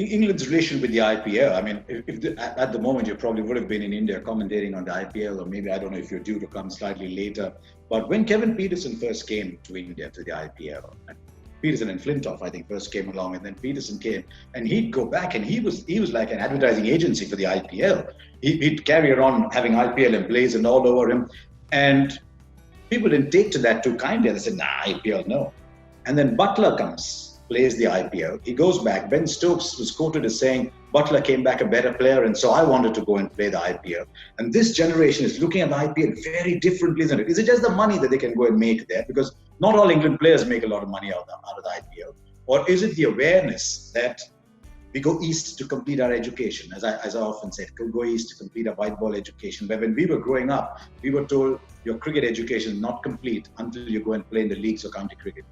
England's relation with the IPL. I mean, at the moment you probably would have been in India commentating on the IPL, or maybe I don't know if you're due to come slightly later. But when Kevin Peterson first came to India to the IPL, Peterson and Flintoff, I think, first came along, and then Peterson came, and he'd go back, and he was like an advertising agency for the IPL. He'd carry around having IPL emblazoned all over him, and people didn't take to that too kindly. They said, "Nah, IPL, no." And then Buttler comes, plays the IPL. He goes back. Ben Stokes was quoted as saying, "Buttler came back a better player, and so I wanted to go and play the IPL." And this generation is looking at the IPL very differently, isn't it? Is it just the money that they can go and make there? Because not all England players make a lot of money out of the IPL. Or is it the awareness that we go east to complete our education? As I often said, go east to complete our white ball education. Where when we were growing up, we were told your cricket education is not complete until you go and play in the leagues or county cricket.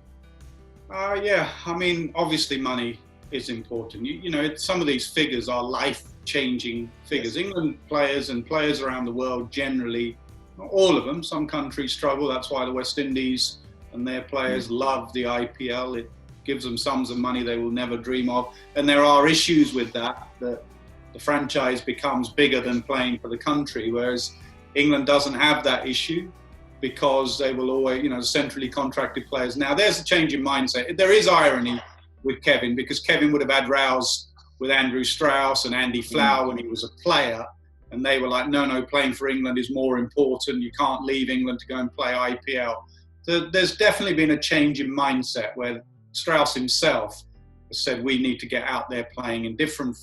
Yeah, I mean, obviously money is important. You know, some of these figures are life-changing figures. Yes. England players and players around the world generally, not all of them, some countries struggle. That's why the West Indies and their players love the IPL. It gives them sums of money they will never dream of. And there are issues with that the franchise becomes bigger than playing for the country, whereas England doesn't have that issue, because they will always, centrally contracted players. Now, there's a change in mindset. There is irony with Kevin, because Kevin would have had rows with Andrew Strauss and Andy Flower when he was a player, and they were like, no, playing for England is more important. You can't leave England to go and play IPL. So there's definitely been a change in mindset where Strauss himself has said we need to get out there playing in different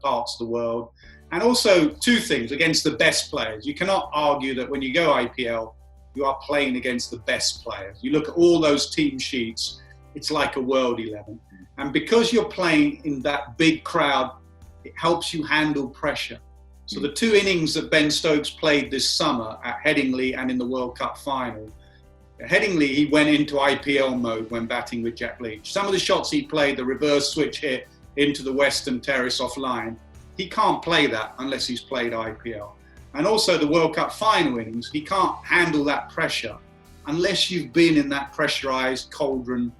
parts of the world. And also, two things against the best players. You cannot argue that when you go IPL, you are playing against the best players. You look at all those team sheets, it's like a world 11. And because you're playing in that big crowd, it helps you handle pressure. So the two innings that Ben Stokes played this summer at Headingley and in the World Cup final, at Headingley, he went into IPL mode when batting with Jack Leach. Some of the shots he played, the reverse switch hit into the Western Terrace off line, he can't play that unless he's played IPL. And also the World Cup final innings, he can't handle that pressure unless you've been in that pressurised cauldron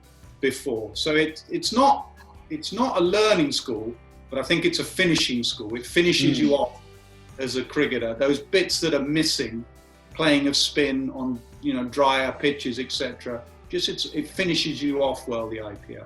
before. So it's not a learning school, but I think it's a finishing school. It finishes you off as a cricketer. Those bits that are missing, playing of spin on drier pitches, etc. It finishes you off well, the IPL.